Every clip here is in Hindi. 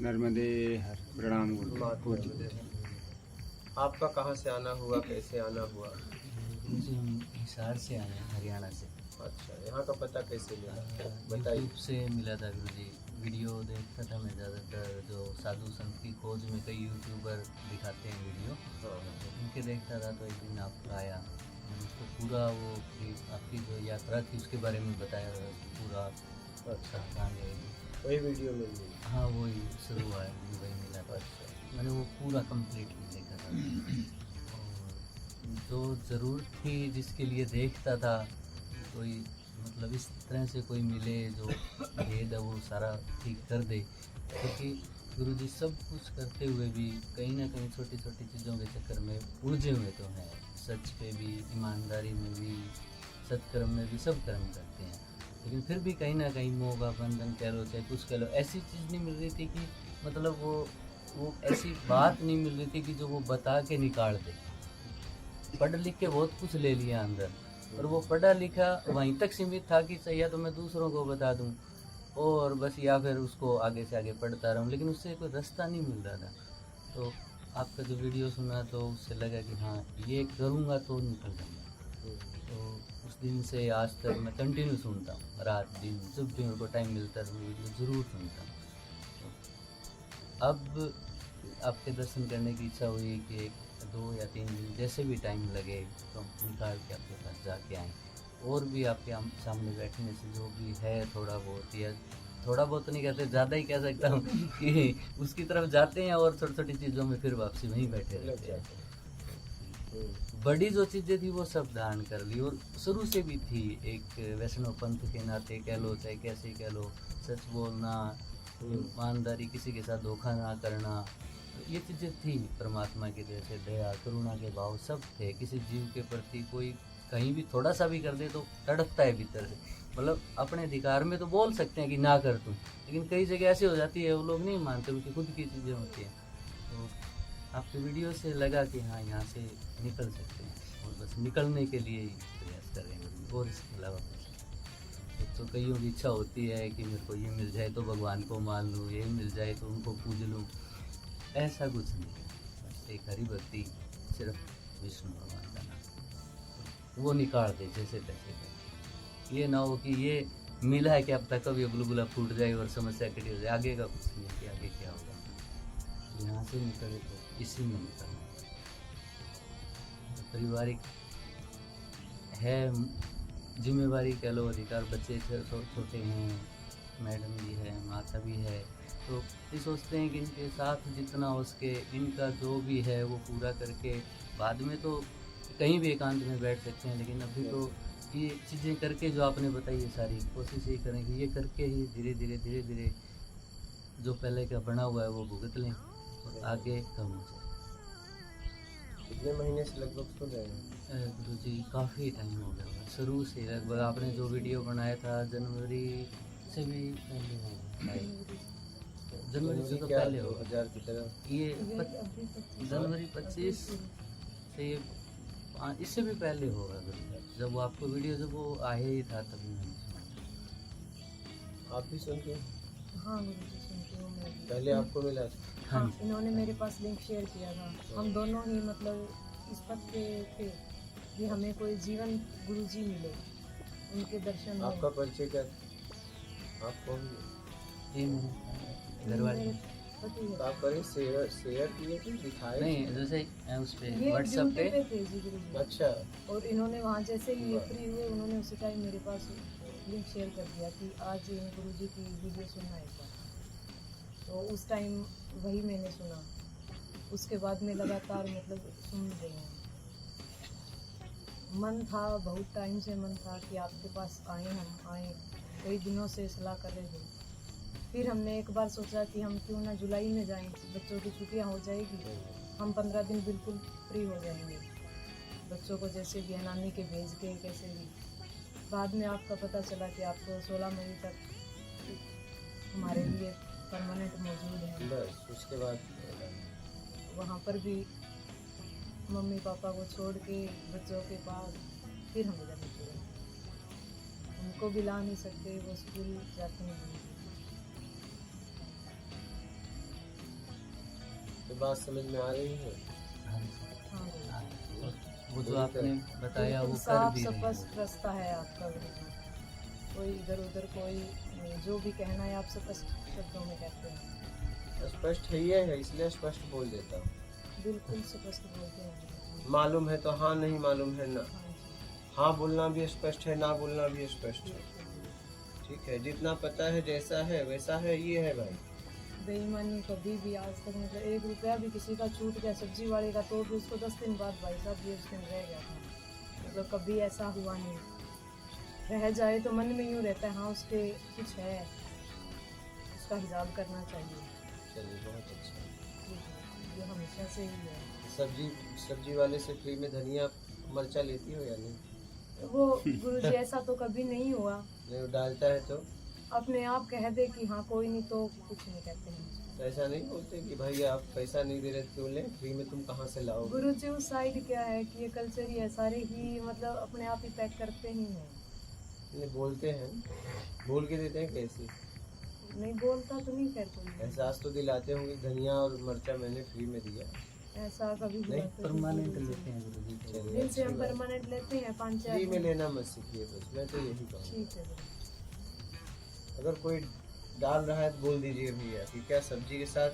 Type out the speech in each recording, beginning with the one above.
नर्मदे हर प्रणाम गुरु जी। आपका कहाँ से आना हुआ, कैसे आना हुआ? जी हम हिसार से आए हैं, हरियाणा से। अच्छा, यहाँ का पता कैसे मिला? बताइए। यूट्यूब से मिला था गुरु जी, वीडियो देखता था मैं ज़्यादातर, जो साधु संत की खोज में कई यूट्यूबर दिखाते हैं वीडियो, हाँ, उनके देखता था। तो एक दिन आपका आया, मैंने उसको पूरा वो कि आपकी जो यात्रा थी उसके बारे में बताया पूरा। अच्छा, कहाँ गए थे। वही वीडियो मिल गई। हाँ वही शुरू हुआ है, वही मिला था। अच्छा, मैंने वो पूरा कंप्लीटली देखा था। और जो ज़रूरत थी जिसके लिए देखता था, कोई मतलब इस तरह से कोई मिले जो भेद है वो सारा ठीक कर दे। क्योंकि गुरु जी सब कुछ करते हुए भी कहीं ना कहीं छोटी छोटी चीज़ों के चक्कर में उलझे हुए तो हैं। सच पे भी, ईमानदारी में भी, सत्कर्म में भी, सब कर्म करते हैं, लेकिन फिर भी कहीं ना कहीं मोह का बंधन कह लो चाहे कुछ कह लो, ऐसी चीज़ नहीं मिल रही थी कि मतलब वो ऐसी बात नहीं मिल रही थी कि जो वो बता के निकाल दे। पढ़ लिख के बहुत कुछ ले लिया अंदर, और वो पढ़ा लिखा वहीं तक सीमित था कि या तो मैं दूसरों को बता दूं और बस, या फिर उसको आगे से आगे पढ़ता रहूं, लेकिन उससे कोई रास्ता नहीं मिल रहा था। तो आपका जो वीडियो सुना तो उससे लगा कि हाँ ये करूँगा तो निकल जाऊँगा। तो उस दिन से आज तक मैं कंटिन्यू सुनता हूँ, रात दिन जब भी मेरे को टाइम मिलता है तो मैं वीडियो ज़रूर सुनता हूँ। तो अब आपके दर्शन करने की इच्छा हुई कि 2 या 3 दिन जैसे भी टाइम लगे तो निकाल के आपके पास जाके आएँ। और भी आपके सामने बैठने से जो भी है थोड़ा बहुत, या थोड़ा बहुत तो नहीं कहते, ज़्यादा ही कह सकता हूँ कि उसकी तरफ जाते हैं और छोटी छोटी चीज़ों में फिर वापसी वहीं बैठे रहते हैं। बड़ी जो चीज़ें थी वो सब दान कर ली, और शुरू से भी थी। एक वैष्णव पंथ के नाते कह लो चाहे कैसे कह लो, सच बोलना, ईमानदारी, किसी के साथ धोखा ना करना, ये चीज़ें थी। परमात्मा के जैसे दया करुणा के भाव सब थे। किसी जीव के प्रति कोई कहीं भी थोड़ा सा भी कर दे तो तड़पता है भीतर से। मतलब अपने अधिकार में तो बोल सकते हैं कि ना कर तुम, लेकिन कई जगह ऐसी हो जाती है वो लोग नहीं मानते, उनकी खुद की चीज़ें होती हैं। तो आपके वीडियो से लगा कि हाँ यहाँ से निकल सकते हैं, और बस निकलने के लिए ही प्रयास कर रहे हैं, और इसके अलावा कुछ नहीं। एक तो कईयों की इच्छा होती है कि मेरे को ये मिल जाए तो भगवान को मान लूँ, ये मिल जाए तो उनको पूज लूँ, ऐसा कुछ नहीं है। बस एक हरि भक्ति, सिर्फ विष्णु भगवान का नाम, वो निकाल दे जैसे तैसे कर। ये ना हो कि ये मिला है कि अब तक कभी बुलबुला फूट जाए और समस्या कटी हो जाए, आगे का कुछ नहीं है कि आगे क्या होगा। यहाँ से निकले तो इसी में निकलना। तो पारिवारिक है जिम्मेवारी कह लो, अधिकार, बच्चे छोटे हैं, मैडम भी है, माता भी है, तो ये सोचते हैं कि इनके साथ जितना हो सके इनका जो भी है वो पूरा करके बाद में तो कहीं भी एकांत में बैठ सकते हैं, लेकिन अभी तो ये चीज़ें करके जो आपने बताई है सारी कोशिश ये करें कि ये करके ही धीरे धीरे जो पहले का बना हुआ है वो भुगत लें और आगे कम हो जाए। कितने महीने से लगभग सुन रहे हैं? गुरु जी काफ़ी टाइम हो गया होगा, शुरू से लगभग। आपने जो वीडियो बनाया था जनवरी से भी पहले होगा, जनवरी से तो क्या पहले होगा 2000 की तरह? ये जनवरी 25 से ये इससे भी पहले होगा गुरु जी। जब वो आपको वीडियो जब वो आया ही था तभी मैंने सुना। आप भी सुनते हैं? हाँ गुरु जी सुनती हूँ मैं भी। पहले आपको मिला था? हाँ हाँ जी। इन्होंने मेरे पास लिंक शेयर किया था। हम दोनों ही मतलब इस पद पे थे कि हमें कोई जीवन गुरु जी मिले, उनके दर्शन आपका हो। परिचय क्या था? आप कौन? ये मैंने घर वाले मेरे पति तो है। आप करें शेयर किए थे, दिखाए? नहीं, जैसे उस पे ये व्हाट्सएप ड्यूटी पे। पे थे जी गुरु जी। अच्छा, और इन्होंने वहाँ जैसे ही फ्री हुए उन्होंने उसी टाइम मेरे पास लिंक शेयर कर दिया कि आज गुरु जी की वीडियो सुनना एक बार। तो उस टाइम वही मैंने सुना, उसके बाद में लगातार मतलब सुन रही हूँ। मन था, बहुत टाइम से मन था कि आपके पास आए, हम आए, कई दिनों से सलाह कर रहे थे। फिर हमने एक बार सोचा कि हम क्यों ना जुलाई में जाएं, बच्चों की छुट्टियां हो जाएगी, हम 15 दिन बिल्कुल फ्री हो जाएंगे, बच्चों को जैसे भी नानी के भेज के कैसे भी। बाद में आपका पता चला कि आपको 16 मई तक हमारे लिए परमानेंट मौजूद है। बस उसके बाद वहाँ पर भी मम्मी पापा को छोड़ के बच्चों के पास फिर हम इधर निकले। उनको भी ला नहीं सकते, वो स्कूल जाते हैं। बात समझ में आ रही है? हाँ जी। हाँ गुरुजी। हाँ, और वो जो आपने बताया वो बिल्कुल कर साफ भी रही स्पष्ट है। रास्ता है आपका गुरुजी। कोई इधर उधर कोई जो भी कहना है आप स्पष्ट शब्दों में कहते हैं। स्पष्ट है ये है, इसलिए स्पष्ट बोल देता हूँ। बिल्कुल स्पष्ट बोलते हैं गुरुजी। मालूम है तो हाँ, नहीं मालूम है ना। हाँ जी। हाँ बोलना भी स्पष्ट है, ना बोलना भी स्पष्ट है। ठीक है, जितना पता है जैसा है वैसा है, ये है भाई। बेईमानी कभी भी आज तक मतलब 1 रुपया भी किसी का छूट गया सब्जी वाले का तो भी उसको 10 दिन बाद भाई साहब ये उस दिन रह गया था। मतलब कभी ऐसा हुआ नहीं। रह जाए तो मन में यूँ रहता है हाँ उसके कुछ है, उसका हिसाब करना चाहिए। चलिए बहुत अच्छा। ये हमेशा से ही है। सब्जी वाले से फ्री में धनिया मर्चा लेती हो या नहीं? वो गुरुजी ऐसा तो कभी नहीं हुआ। नहीं, वो डालता है तो अपने आप कह दे कि हाँ कोई नहीं तो कुछ नहीं कहते हैं। तो ऐसा नहीं बोलते कि भाई आप पैसा नहीं दे रहे क्यों ले, फ्री में तुम कहाँ से लाओगे? गुरुजी उस साइड क्या है कि ये कल्चर ही है, सारे ही मतलब अपने आप ही पैक करते ही हैं। नहीं बोलते हैं, बोल के देते हैं कैसे? नहीं बोलता तो नहीं खैर कोई। एहसास तो दिलाते होंगे धनिया और मर्चा मैंने फ्री में दिया। ऐसा कभी हुआ नहीं, तो परमानेंट गुरुजी। लेते हैं गुरुजी। चलिए, जिनसे हम अच्छी बात। परमानेंट लेते हैं 5-4 फ्री में लेना मत सीखिए बस, मैं तो यही कहूँगा। ठीक है गुरुजी। अगर कोई डाल रहा है तो बोल दीजिए भैया कि क्या सब्जी के साथ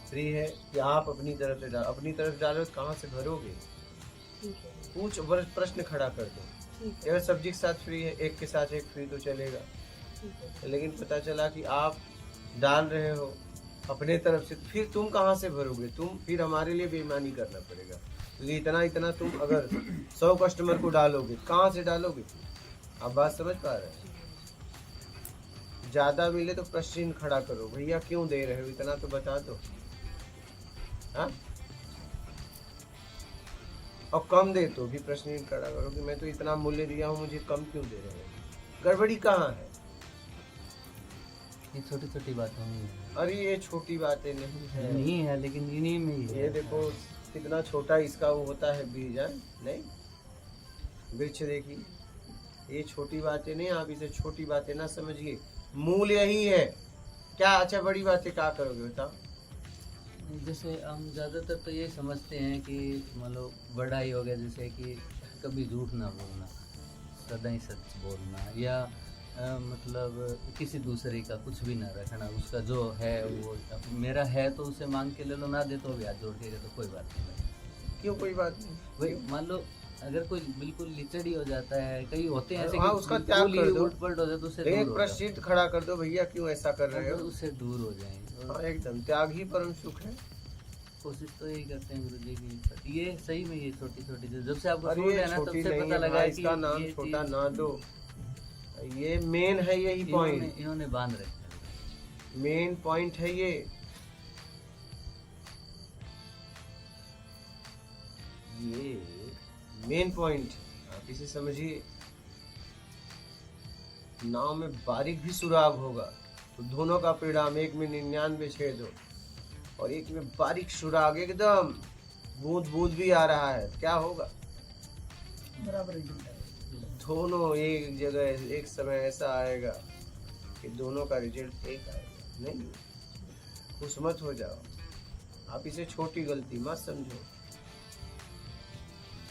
फ्री है, कि आप अपनी तरफ से डाल, अपनी तरफ डालो तो कहाँ से भरोगे? ठीक है कुछ प्रश्न खड़ा कर दो। ठीक है अगर सब्जी के साथ फ्री है, एक के साथ एक फ्री तो चलेगा, ठीक है लेकिन पता चला कि आप डाल रहे हो अपने तरफ से, तो फिर तुम कहाँ से भरोगे? तुम फिर हमारे लिए बेईमानी करना पड़ेगा, क्योंकि इतना तुम अगर 100 कस्टमर को डालोगे कहाँ से डालोगे? आप बात समझ पा रहे हैं? ज्यादा मिले तो प्रश्न खड़ा करो, भैया क्यों दे रहे हो, इतना तो बता दो। हाँ, और कम दे तो भी प्रश्न खड़ा करो कि मैं तो इतना मूल्य दिया हूँ, मुझे कम क्यों दे रहे हो? गड़बड़ी कहाँ है? ये छोटी छोटी बातों में ही है। अरे ये छोटी बातें नहीं है, नहीं है लेकिन इन्हीं में ही है। ये देखो कितना छोटा इसका वो होता है बीज है, नहीं वृक्ष देखिए, ये छोटी बातें नहीं, आप इसे छोटी बातें ना समझिए, मूल यही है। क्या अच्छा बड़ी बातें क्या करोगे बताओ? जैसे हम ज़्यादातर तो ये समझते हैं कि मतलब बड़ा ही हो गया, जैसे कि कभी झूठ ना बोलना, सदा ही सच बोलना, या मतलब किसी दूसरे का कुछ भी ना रखना, उसका जो है वो मेरा है तो उसे मांग के ले लो, ना दे तो भी हाथ जोड़ के दे तो कोई बात नहीं। क्यों कोई बात नहीं? वही मान लो अगर कोई बिल्कुल लिचड़ी हो जाता है, कई होते हैं ऐसे हाँ, कि उसका त्याग बिल्कुल ही कर दो। उलट पलट हो जाए तो उससे एक दूर हो प्रश्न खड़ा कर दो, भैया क्यों ऐसा कर रहे जाओ, हो? उससे दूर हो जाएंगे। हाँ और एकदम, त्याग ही परम सुख है। कोशिश तो यही करते हैं गुरुजी की, ये सही में ये छोटी छोटी चीज जब से आपको अरे सूट ये है ना तब छोटी से नहीं पता है लगा भाई, है कि इसका नाम ये छोटा चीज ना दो, ये मेन है, यही पॉइंट इन्होंने बांध रखा है। मेन पॉइंट है ये मेन पॉइंट, आप इसे समझिए। नाव में बारीक भी सुराग होगा तो दोनों का परिणाम, एक में 99 छेद हो और एक में बारीक सुराग, एकदम बूंद बूंद भी आ रहा है, क्या होगा? बराबर दोनों एक जगह एक समय ऐसा आएगा कि दोनों का रिजल्ट एक आएगा। नहीं, खुश मत हो जाओ, आप इसे छोटी गलती मत समझो,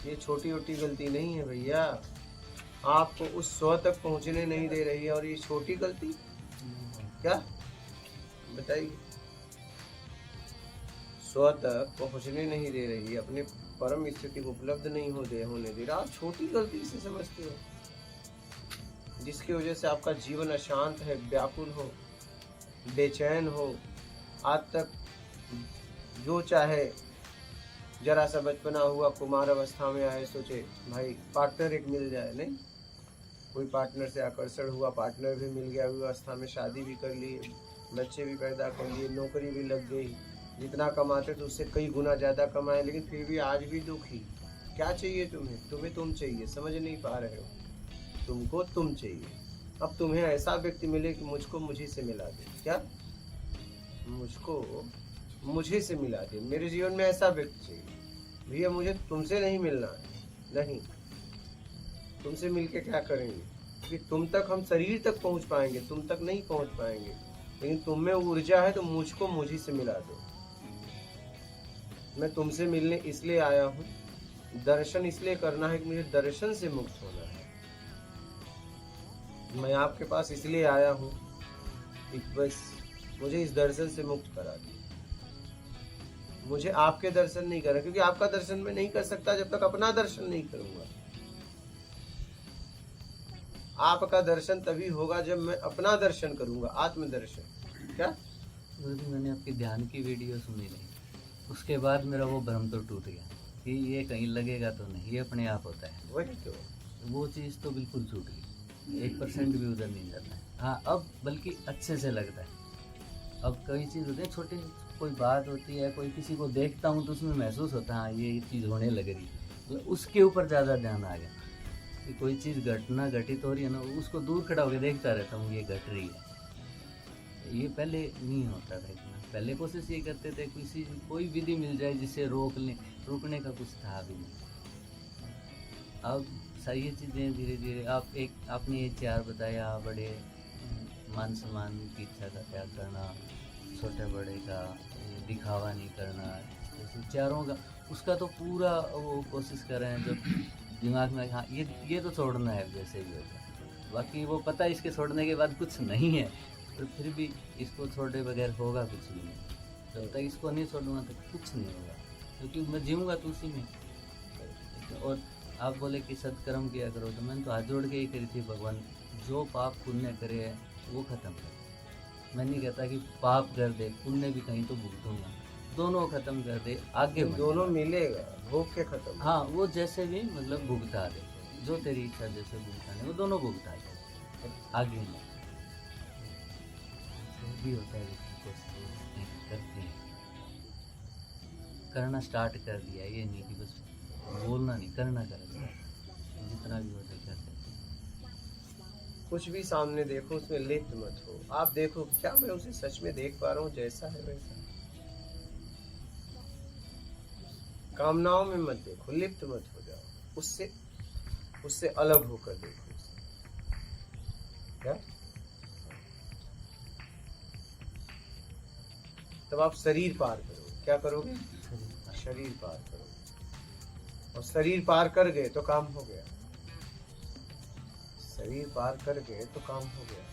ये छोटी छोटी गलती नहीं है भैया, आपको उस 100 तक पहुंचने नहीं दे रही है, और ये छोटी गलती क्या बताइए? 100 तक पहुंचने नहीं दे रही है, अपने परम स्थिति को उपलब्ध नहीं होने दे रहा, आप छोटी गलती से समझते हो, जिसकी वजह से आपका जीवन अशांत है, व्याकुल हो, बेचैन हो। आज तक जो चाहे, जरा सा बचपना हुआ, कुमार अवस्था में आए, सोचे भाई पार्टनर एक मिल जाए, नहीं कोई पार्टनर से आकर्षण हुआ, पार्टनर भी मिल गया, अवस्था में शादी भी कर ली, बच्चे भी पैदा कर लिए, नौकरी भी लग गई, जितना कमाते तो उससे कई गुना ज़्यादा कमाए, लेकिन फिर भी आज भी दुखी। क्या चाहिए तुम्हें? तुम्हें तुम चाहिए, समझ नहीं पा रहे हो, तुमको तुम चाहिए। अब तुम्हें ऐसा व्यक्ति मिले कि मुझको मुझे से मिला दे, क्या मुझको मुझे से मिला दे, मेरे जीवन में ऐसा व्यक्ति चाहिए। भैया मुझे तुमसे नहीं मिलना है, नहीं, तुमसे मिलके क्या करेंगे? कि तुम तक हम शरीर तक पहुंच पाएंगे, तुम तक नहीं पहुंच पाएंगे, लेकिन तुम में ऊर्जा है तो मुझको मुझे से मिला दो। मैं तुमसे मिलने इसलिए आया हूँ, दर्शन इसलिए करना है कि मुझे दर्शन से मुक्त होना है। मैं आपके पास इसलिए आया हूँ कि बस मुझे इस दर्शन से मुक्त करा दो। मुझे आपके दर्शन नहीं करना, क्योंकि आपका दर्शन मैं नहीं कर सकता जब तक अपना दर्शन नहीं करूंगा। आपका दर्शन तभी होगा जब मैं अपना दर्शन करूंगा, आत्मदर्शन। क्या गुरुजी, मैंने आपकी ध्यान की वीडियो सुनी नहीं, उसके बाद मेरा वो भ्रम तो टूट गया कि ये कहीं लगेगा तो नहीं, ये अपने आप होता है। वही तो, वो चीज़ तो बिल्कुल छूट गई, 1% भी उधर नहीं जाता है। हाँ, अब बल्कि अच्छे से लगता है। अब कई चीज़ होती है, छोटी कोई बात होती है, कोई किसी को देखता हूँ तो उसमें महसूस होता है हाँ ये चीज़ होने लग रही है, तो उसके ऊपर ज़्यादा ध्यान आ गया कि कोई चीज़ घटना घटित हो रही है ना, उसको दूर खड़ा होकर देखता रहता हूँ ये घट रही है। ये पहले नहीं होता था इतना। पहले कोशिश ये करते थे कोई विधि मिल जाए जिससे रोकने का कुछ था भी नहीं। अब ये चीज़ें धीरे धीरे आपने ये 4 बताया, बड़े मान सम्मान की इच्छा का त्याग करना, छोटे बड़े का दिखावा नहीं करना, जैसे 4 का उसका तो पूरा वो कोशिश कर रहे हैं। जब दिमाग में हाँ ये तो छोड़ना है जैसे भी होगा, बाकी वो पता है इसके छोड़ने के बाद कुछ नहीं है, तो फिर भी इसको छोड़े बगैर होगा कुछ भी नहीं। जब तक इसको नहीं छोड़ूंगा तो कुछ नहीं होगा, क्योंकि मैं जीऊँगा तो उसी में। और आप बोले कि सत्कर्म किया करो, तो मैंने तो हाथ जोड़ के ही करी थी, भगवान जो पाप पुण्य करे वो ख़त्म कर। मैं नहीं कहता कि पाप कर दे, पुण्य भी कहीं तो भुगतूंगा, दोनों ख़त्म कर दे, आगे बढ़। दोनों मिलेगा, भोग के खत्म। हाँ, वो जैसे भी मतलब भुगता दे, जो तेरी इच्छा जैसे भुगताने वो दोनों भुगता दे, आगे नहीं। जो भी होता है करते हैं, करना स्टार्ट कर दिया, ये नहीं कि बस बोलना नहीं, करना करेगा, जितना भी होता है करते हैं। कुछ भी सामने देखो उसमें लिप्त मत हो। आप देखो क्या मैं उसे सच में देख पा रहा हूँ जैसा है वैसा। कामनाओं में मत देखो, लिप्त मत हो जाओ, उससे अलग होकर देखो उसे। क्या तब आप शरीर पार करो। क्या करोगे? शरीर पार करो, और शरीर पार कर गए तो काम हो गया। शरीर पार कर गए तो काम हो गया,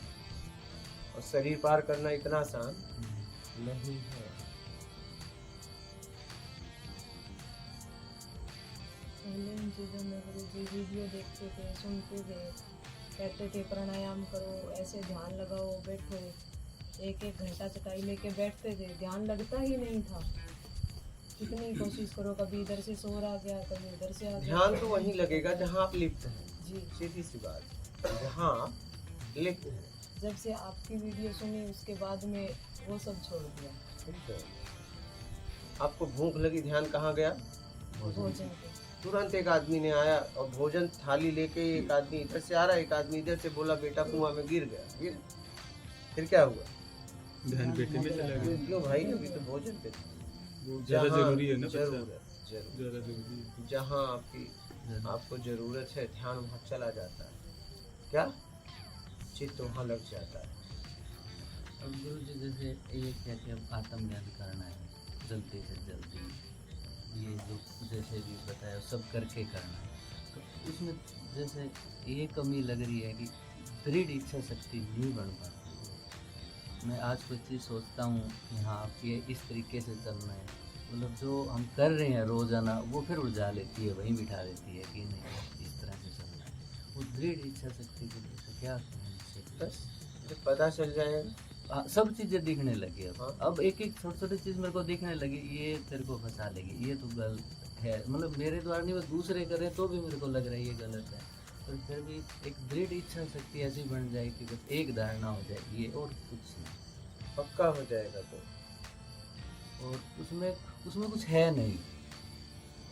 और शरीर पार करना इतना आसान नहीं है। पहले इन चीज़ों में गुरुजी वीडियो देखते थे, सुनते थे, कहते थे प्राणायाम करो, ऐसे ध्यान लगाओ, बैठो, 1-1 घंटा चटाई लेके बैठते थे, ध्यान लगता ही नहीं था। कितनी कोशिश करो, कभी इधर से शोर आ गया, कभी उधर से आ गया। ध्यान तो वहीं लगेगा जहाँ आप लिप्त हैं। जी, सीधी सी बात, जहाँ आप लिप्त हैं। जब से आपकी वीडियो सुनी उसके बाद में वो सब छोड़ दिया। ठीक है। आपको भूख लगी, ध्यान कहाँ गया? भोजन पे। तुरंत एक आदमी ने आया और भोजन थाली लेके, एक आदमी इधर से आ रहा है, एक आदमी इधर से, बोला बेटा कुआं में गिर गया। फिर क्या हुआ? ध्यान पेटे में चला गया। क्यों भाई, अभी तो भोजन पे था। ज्यादा जरूरी है ना, जरूरत ज्यादा जरूरी है। जहाँ आपको जरूरत है, ध्यान वहाँ चला जाता है। क्या चित्त वहाँ लग जाता है। अब गुरु जी जैसे ये क्या कि अब आत्मज्ञान करना है जल्दी से जल्दी, ये जो जैसे भी बताया सब करके करना है, तो उसमें जैसे ये कमी लग रही है कि दृढ़ इच्छा शक्ति नहीं बन पाती। मैं आज कोई चीज़ सोचता हूँ कि हाँ ये इस तरीके से चलना है, मतलब जो हम कर रहे हैं रोज़ाना वो फिर उलझा लेती है, वहीं बिठा देती है कि नहीं इस तरह से चलना है। वो दृढ़ इच्छा शक्ति के लिए तो क्या करें इससे? बस जब पता चल जाएगा, सब चीज़ें दिखने लगी अब। हाँ। अब एक एक छोटी छोटी चीज़ मेरे को दिखने लगी, ये तेरे को फंसा लेगी, ये तो गलत है, मतलब मेरे द्वारा नहीं, बस दूसरे करें तो भी मेरे को लग रहा है ये गलत है। पर फिर भी एक दृढ़ इच्छा शक्ति ऐसी बन जाए कि बस एक धारणा हो जाए ये, और कुछ नहीं, पक्का हो जाएगा तो। और उसमें कुछ है नहीं,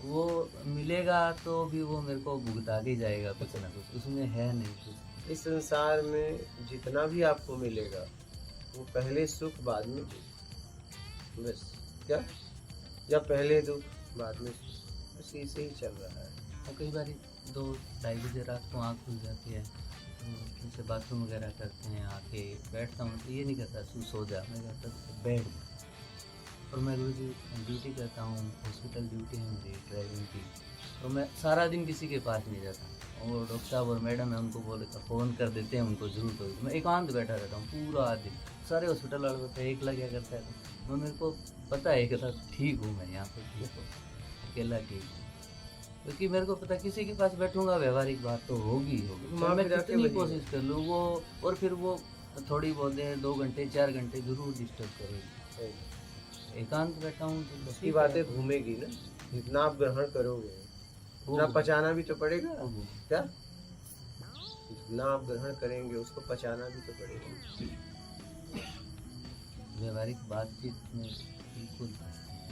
वो मिलेगा तो भी वो मेरे को भुगता के जाएगा कुछ ना कुछ, उसमें है नहीं कुछ। इस संसार में जितना भी आपको मिलेगा वो पहले सुख बाद में दुख, बस। क्या? या पहले दुख बाद में सुख, बस ऐसे ही चल रहा है। और कई बार 2-2:30 बजे रात को आँख खुल जाती है, जैसे बाथरूम वगैरह करते हैं, आके बैठता हूँ तो ये नहीं कहता सो जा, मैं कहता बैठ जा, और मैं गुरुजी ड्यूटी करता हूँ, हॉस्पिटल ड्यूटी है मेरी ड्राइविंग की, तो मैं सारा दिन किसी के पास नहीं जाता। और डॉक्टर साहब और मैडम है उनको फ़ोन कर देते हैं, उनको जरूरत होगी, मैं एकांत बैठा रहता हूँ पूरा दिन। सारे हॉस्पिटल वाले होते हैं एकला क्या करता है, तो मैं, मेरे को पता है कि ठीक हूँ मैं यहाँ पे, ठीक हूँ, अकेला ठीक हूँ, क्योंकि मेरे को पता किसी के पास बैठूंगा व्यवहारिक बात तो होगी ही होगी, माँ मैं फिर आके कितनी वही कोशिश कर लूँ वो, और फिर वो थोड़ी बहुत देर 2 घंटे 4 घंटे जरूर डिस्टर्ब करेगी। एकांत बैठा हूँ तो उसकी बातें घूमेगी ना, जितना आप ग्रहण करोगे उतना पचाना भी तो पड़ेगा। क्या जितना आप ग्रहण करेंगे उसको पचाना भी तो पड़ेगा। व्यवहारिक बातचीत में बिल्कुल फंसते हैं।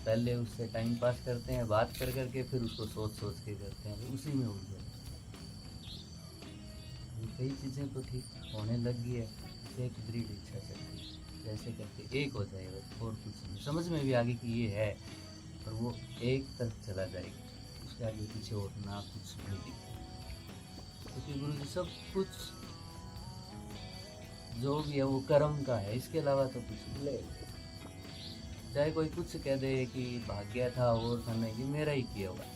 पहले उससे टाइम पास करते हैं बात कर करके, फिर उसको सोच सोच के करते हैं, उसी में उलझ जाते हैं। कई चीज़ें तो ठीक होने लग गई है, एक दृढ़ इच्छा शक्ति जैसे करके एक हो जाएगा, और कुछ नहीं समझ में भी आगे कि ये है, और वो एक तरफ चला जाएगा, उसके आगे पीछे और ना कुछ नहीं दिखता, क्योंकि गुरु जी सब कुछ जो भी है वो कर्म का है, इसके अलावा तो कुछ नहीं। चाहे कोई कुछ कह दे कि भाग्य था और था, नहीं, ये मेरा ही किया हुआ है,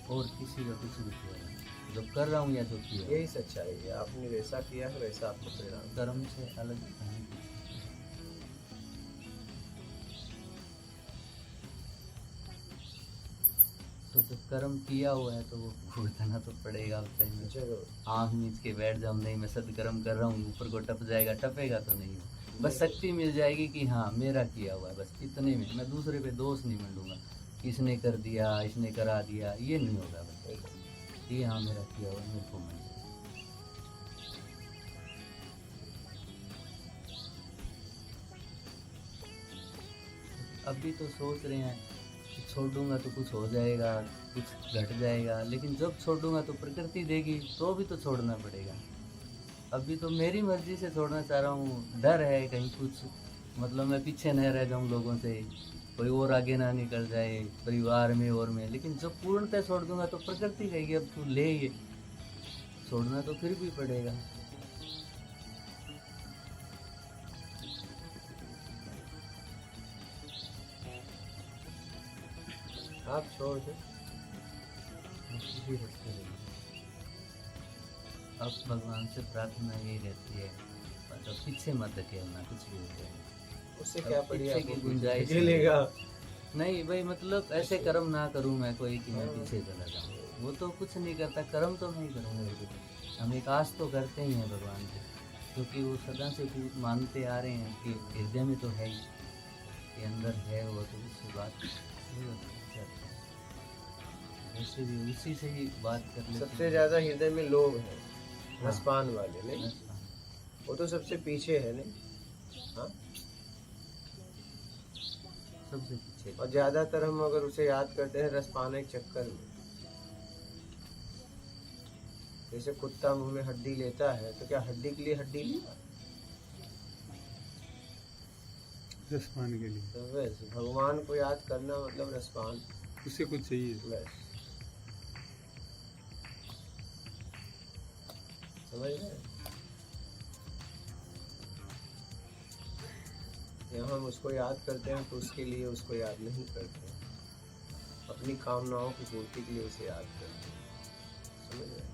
और किसी का कुछ भी किया नहीं, जो कर रहा हूँ या जो किया यही सच्चाई है, आपने वैसा किया है वैसा आपको परिणाम। कर्म से अलग नहीं। तो जब कर्म किया हुआ है तो वो भुगतना तो पड़ेगा उस टाइम में। जरूर। आँख मीच के बैठ जाऊँ, नहीं मैं सदकर्म कर रहा हूँ, ऊपर को टप जाएगा, टपेगा तो नहीं, बस शक्ति मिल जाएगी कि हाँ मेरा किया हुआ है, बस इतने में। मैं दूसरे पे दोष नहीं मंडूंगा, इसने कर दिया, इसने करा दिया, ये नहीं होगा, बस ये हाँ मेरा किया हुआ मेरे को मिल जाएगा। अभी तो सोच रहे हैं छोड़ूंगा तो कुछ हो जाएगा, कुछ घट जाएगा, लेकिन जब छोड़ूंगा तो प्रकृति देगी, तो भी तो छोड़ना पड़ेगा। अभी तो मेरी मर्जी से छोड़ना चाह रहा हूँ, डर है कहीं कुछ मतलब मैं पीछे न रह जाऊँ लोगों से, कोई और आगे ना निकल जाए परिवार में और में। लेकिन जब पूर्णतः छोड़ दूंगा तो प्रकृति कहेगी अब तू ले, ये छोड़ना तो फिर भी पड़ेगा। आप छोड़ दो, इसी रास्ते पे। अब भगवान से प्रार्थना यही रहती है, मतलब पीछे मत धकेलना, कुछ भी हो जाए उससे क्या पड़ी पीछे की आपको गुंजाइश झेलेगा। नहीं भाई, मतलब ऐसे कर्म ना करूं मैं कोई कि मैं पीछे चला जाऊं, वो तो कुछ नहीं करता, कर्म तो नहीं करूँगा। हम एक आस तो करते ही हैं भगवान से, क्योंकि वो सदा से मानते आ रहे हैं कि हृदय में तो है ही, कि अंदर है वो, तो उससे बात नहीं होती। वैसे भी उसी से ही बात कर लेते सबसे ज्यादा हृदय में लोग हैं, रसपान वाले नहीं, हैं। वो तो सबसे पीछे है नहीं। हाँ, सबसे पीछे। और ज्यादातर हम अगर उसे याद करते हैं रसपाने के चक्कर में, जैसे कुत्ता मुंह में हड्डी लेता है तो क्या हड्डी के लिए हड्डी लिया, रसपान के लिए तो वैसे भगवान को याद करना मतलब रसपान, उससे कुछ चाहिए। बस समझ रहे। यहाँ हम उसको याद करते हैं तो उसके लिए उसको याद नहीं करते, अपनी कामनाओं की पूर्ति के लिए उसे याद करते हैं। समझ रहे।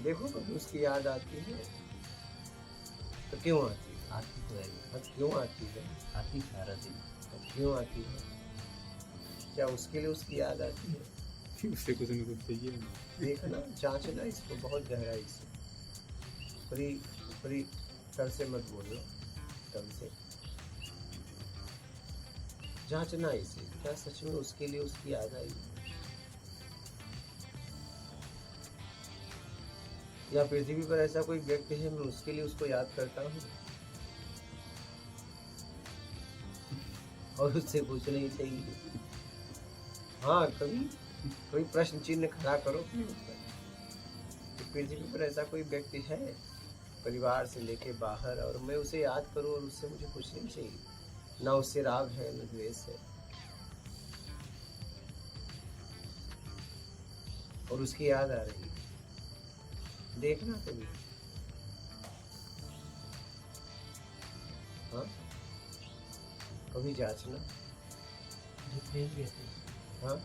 देखो कभी उसकी याद आती है तो क्यों आती है, आती तो है, क्यों आती है, आती सारा दिन। क्यों आती है, क्या उसके लिए उसकी याद आती है। उससे कुछ न कुछ चाहिए। देखना, जांचना इसको बहुत गहराई से, ऊपरी ऊपरी सर से मत बोलो, तब से जांचना इसे, क्या सच में उसके लिए उसकी याद आई, या पृथ्वी पर ऐसा कोई व्यक्ति है मैं उसके लिए उसको याद करता हूँ और उससे कुछ नहीं चाहिए। हाँ, कभी कोई प्रश्न चिन्ह खड़ा करो अपने ऊपर, पृथ्वी पर ऐसा कोई व्यक्ति है परिवार से लेके बाहर, और मैं उसे याद करूं और उससे मुझे कुछ नहीं चाहिए, ना उससे राग है न द्वेष है, और उसकी याद आ रही है। देखना कभी, हाँ, कभी जांचना। हाँ,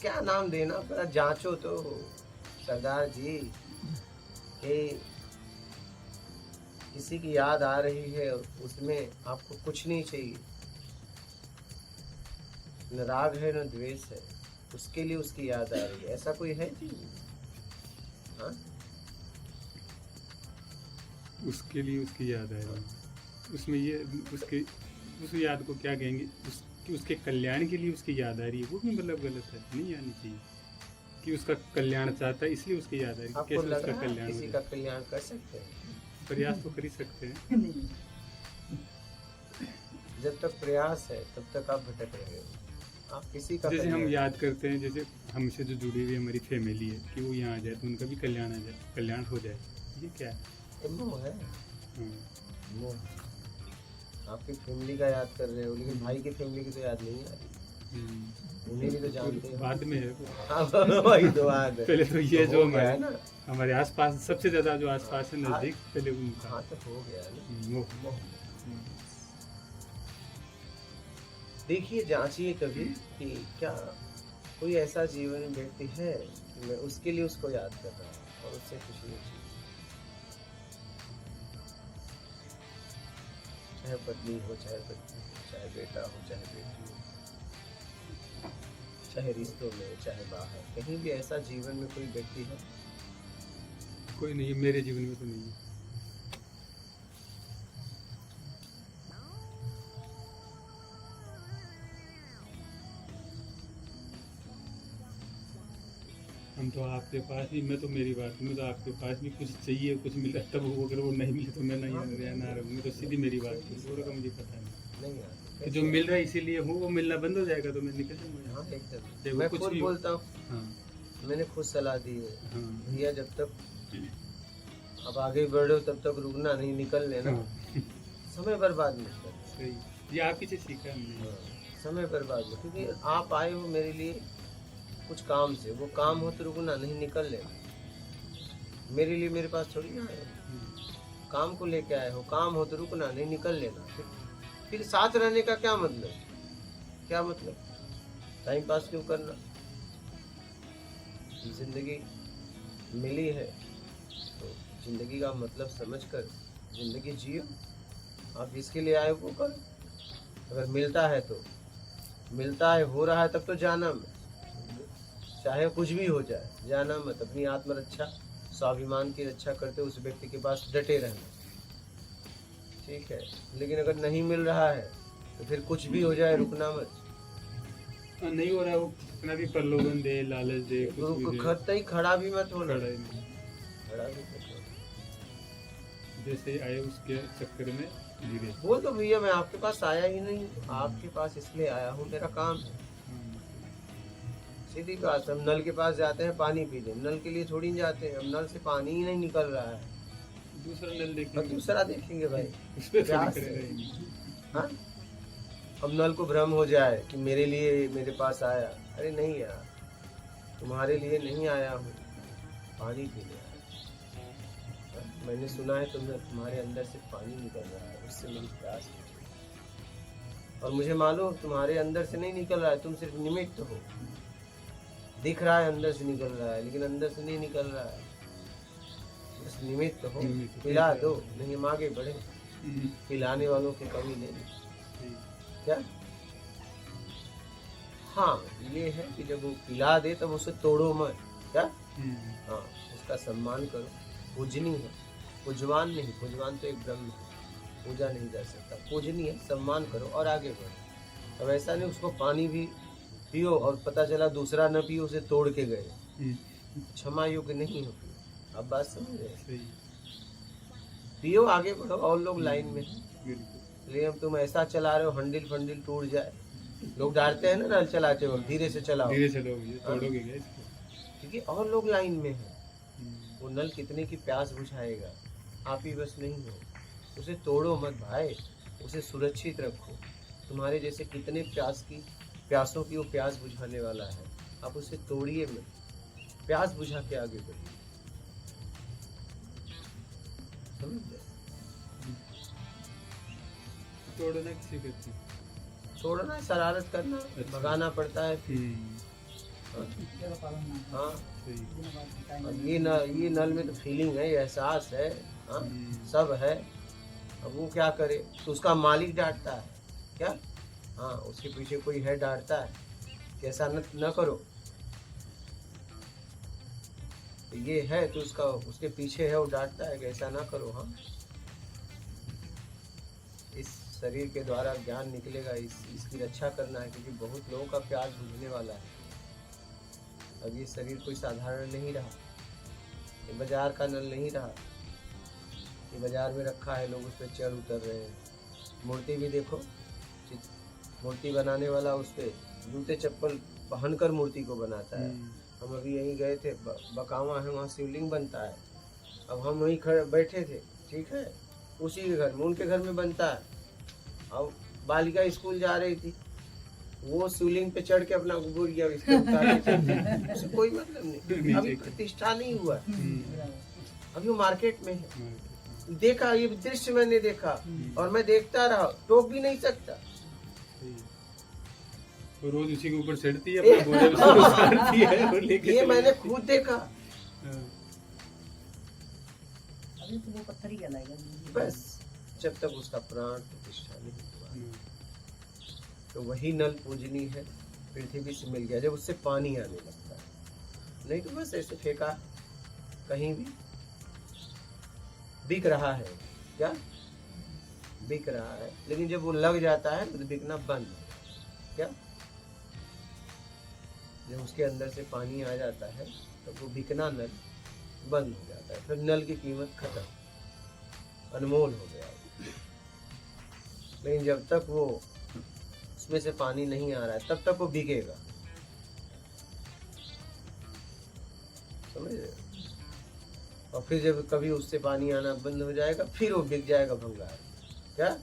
क्या नाम देना, पर जांचो तो सरदार जी कि किसी की याद आ रही है, उसमें आपको कुछ नहीं चाहिए, न राग है न द्वेष है, उसके लिए उसकी याद आ रही है, ऐसा कोई है जी? हाँ, उसके लिए उसकी याद आ रही है, उसमें ये उसके उस याद को क्या कहेंगे, उसके कल्याण के लिए उसकी याद आ रही है, वो भी मतलब गलत है, नहीं आनी चाहिए कि उसका कल्याण चाहता है इसलिए उसकी याद आ रही है। आपको कैसे लग उसका रहा है कल्याण हो किसी जाए? का कल्याण कर सकते हैं? प्रयास तो कर ही सकते हैं। जब तक प्रयास है तब तक आप भटक रहे हो। आप किसी का जैसे हम कल्याण- याद करते हैं, जैसे हमसे जो जुड़ी हुई हमारी फैमिली है कि वो यहाँ आ जाए तो उनका भी कल्याण आ जाए, कल्याण हो जाए, ये क्या है? ये मोह है, हाँ। मोह। आपकी फैमिली का याद कर रहे हो, लेकिन भाई की फैमिली की तो याद नहीं आ रही, उन्हें भी तो जानते हो। बाद में है वो। हाँ, वही तो बात है। पहले तो ये तो जो हो गया है हमारे ना। हमारे आसपास सबसे ज्यादा जो आसपास है नजदीक, पहले उनका हाँ, तो हो गया ना मोह। मोह। देखिए, जांचिए कभी कि क्या कोई ऐसा जीवन व्यक्ति है कि मैं उसके लिए उसको याद कर रहा हूँ और उससे खुशी नहीं चाहिए। चाहे पत्नी हो, चाहे पति हो, चाहे बेटा हो, चाहे बेटी हो, चाहे रिश्तों में, चाहे बाहर, कहीं भी ऐसा जीवन में कोई व्यक्ति है? कोई नहीं है, मेरे जीवन में तो नहीं है। हम तो आपके पास ही, मैं तो मेरी बात में तो आपके पास भी कुछ चाहिए, कुछ मिला तब वो, अगर वो नहीं मिले तो मैं नहीं ना रहूँगी, तो सीधी मेरी बात है, और का मुझे पता नहीं नहीं आते। कि जो मिल रहा है इसीलिए हूँ, वो मिलना बंद हो जाएगा तो मैं निकल जाऊँगा। हाँ, एकदम। देखो, मैं कुछ खुद भी- बोलता हूँ, हाँ मैंने खुद सलाह दी है, हाँ भैया जब तक अब आगे बढ़ो तब तक रुकना नहीं, निकल लेना। हाँ, समय बर्बाद मत करो। सही, ये आप ही से सीखा हमने। हाँ, समय बर्बाद मत, क्योंकि आप आए हो मेरे लिए कुछ काम से, वो काम हो तो रुकना नहीं, निकल लेना। मेरे लिए मेरे पास थोड़ी ना आए हो, काम को लेके आए हो, काम हो तो रुकना नहीं, निकल लेना। फिर साथ रहने का क्या मतलब? क्या मतलब? टाइम पास क्यों करना? जिंदगी मिली है तो जिंदगी का मतलब समझकर जिंदगी जियो। आप जिसके लिए आए वो करो। अगर मिलता है तो मिलता है, हो रहा है तब तो जाना मत, चाहे कुछ भी हो जाए, जाना मत। अपनी आत्मरक्षा, स्वाभिमान की रक्षा करते उस व्यक्ति के पास डटे रहना, ठीक है। लेकिन अगर नहीं मिल रहा है तो फिर कुछ भी हो जाए, रुकना मत। नहीं हो रहा है, वो कितना भी प्रलोभन दे, लालच दे, कुछ भी दे, खत ही खड़ा भी मत होना, खड़ा ही नहीं। खड़ा भी मत होना। जैसे आए उसके चक्कर में गिरे। बोल दो भैया मैं आपके पास आया ही नहीं, आपके पास इसलिए आया हूँ, मेरा काम है। सीधी बात। हम नल के पास जाते हैं पानी पीने, नल के लिए थोड़ी जाते हैं, हम नल से पानी ही नहीं निकल रहा है, दूसरा नल और देखेंगे, दूसरा देखेंगे भाई। उस पे थोड़ी प्यास खड़े है। रहेंगे। हाँ, अब नल को भ्रम हो जाए कि मेरे लिए मेरे पास आया। अरे नहीं यार, तुम्हारे लिए नहीं आया हूँ, पानी पीने आया। हाँ, मैंने सुना है तुम्हारे अंदर से पानी निकल रहा है, उससे मेरी प्यास है। और मुझे मालूम तुम्हारे अंदर से नहीं निकल रहा है, तुम सिर्फ निमित्त हो। दिख रहा है अंदर से निकल रहा है, लेकिन अंदर से नहीं निकल रहा है, बस निमित्त हो। निमित्त। पिला दो, नहीं हम आगे बढ़े। हम्म, पिलाने वालों की कमी नहीं। सही। क्या? हाँ, ये है कि जब वो पिला दे तब उसे तोड़ो मत। क्या? हाँ, उसका सम्मान करो। पूजनीय है, पूजवान नहीं। पूजवान तो एक ब्रह्म है, पूजा नहीं जा सकता। पूजनीय है, सम्मान करो और आगे बढ़ो। अब ऐसा नहीं उसको पानी भी पियो और पता चला दूसरा न पियो, उसे तोड़ के गए। क्षमा योग्य नहीं हो। अब बात समझ रहे? सही, पियो, आगे बढ़ो, और लोग लाइन में हैं। बिल्कुल। लेकिन अब तुम ऐसा चला रहे हो, हंडिल फंडिल टूट जाए। लोग डांटते हैं ना नल चलाते वक्त, धीरे से चलाओ, धीरे चलोगे, तोड़ोगे क्या इसको? क्योंकि और लोग लाइन में हैं। वो नल कितने की प्यास बुझाएगा, आप ही बस नहीं हो। उसे तोड़ो मत भाई, उसे सुरक्षित रखो। तुम्हारे जैसे कितने प्यासों की वो प्यास बुझाने वाला है, आप उसे तोड़िए मत, प्यास बुझा के आगे बढ़िए। समझ गए? छोड़ना किसे कहते हैं? छोड़ना, शरारत करना, अच्छा। भगाना पड़ता है फिर। हाँ, सही। और ये नल में तो फीलिंग है, एहसास है, हाँ, सब है। अब वो क्या करे, तो उसका मालिक डांटता है क्या? हाँ, उसके पीछे कोई है डांटता है कि ऐसा न करो। तो ये है तो उसके पीछे है, वो डांटता है कि ऐसा ना करो। हाँ, इस शरीर के द्वारा ज्ञान निकलेगा, इसकी रक्षा करना है, क्योंकि बहुत लोगों का प्यास बुझने वाला है। अब ये शरीर कोई साधारण नहीं रहा, ये बाजार का नल नहीं रहा। ये बाजार में रखा है, लोग उस पर चढ़ उतर रहे हैं। मूर्ति भी देखो, मूर्ति बनाने वाला उस पर जूते चप्पल पहनकर मूर्ति को बनाता है। हम अभी यहीं गए थे, बकावा है, वहाँ शिवलिंग बनता है। अब हम वहीं खड़े बैठे थे, ठीक है, उसी के घर में, उनके घर में बनता है। अब बालिका स्कूल जा रही थी, वो शिवलिंग पे चढ़ के अपना गुड़िया इस पे उतार के चल रही। उससे कोई मतलब नहीं, अभी प्रतिष्ठा नहीं हुआ, अभी वो मार्केट में है। देखा, ये दृश्य मैंने देखा और मैं देखता रहा, टोक भी नहीं सकता। वो रोज उसी के ऊपर चढ़ती है, अपना बोरे में से उतारती है और लेके ये चली मैंने जाती है। खुद देखा। अभी तो वो पत्थर ही कहलाएगा। बस जब तक उसका प्राण प्रतिष्ठा नहीं हुआ, तो वही नल पूजनी है, पृथ्वी से मिल गया जब उससे पानी आने लगता है। नहीं तो बस ऐसे फेंका कहीं भी। बिक रहा है क्या? बिक रहा है, लेकिन जब वो लग जाता है तो बिकना बंद है क्या? जब उसके अंदर से पानी आ जाता है तो वो बिकना नल बंद हो जाता है, फिर नल की कीमत खत्म, अनमोल हो गया। लेकिन जब तक वो उसमें से पानी नहीं आ रहा है तब तक वो बिकेगा, समझ रहे हो? और फिर जब कभी उससे पानी आना बंद हो जाएगा, फिर वो बिक जाएगा भंगार क्या?